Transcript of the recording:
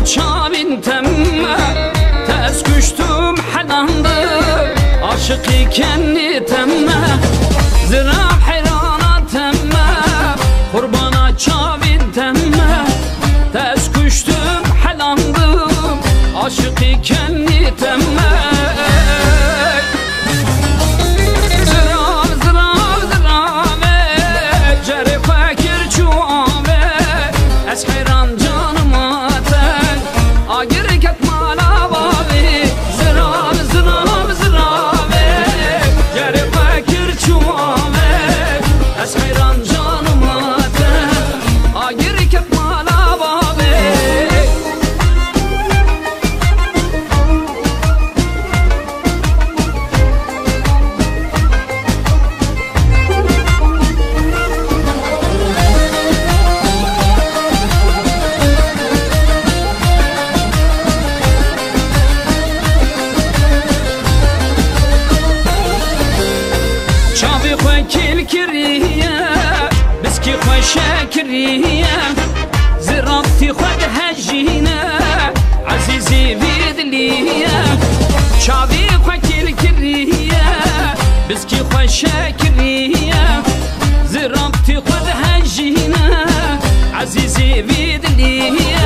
çavin temme tez kuştum halandı aşık ikenni temme zirab hayrana temme kurbana çavin temme tez kuştum halandı aşık ikenni temme كريه بسكي خوش كريه زرابتي خد هجينا عزيزي بيدليه شعبي خوكي كريه بسكي خوش كريه زرابتي خد هجينا عزيزي بيدليه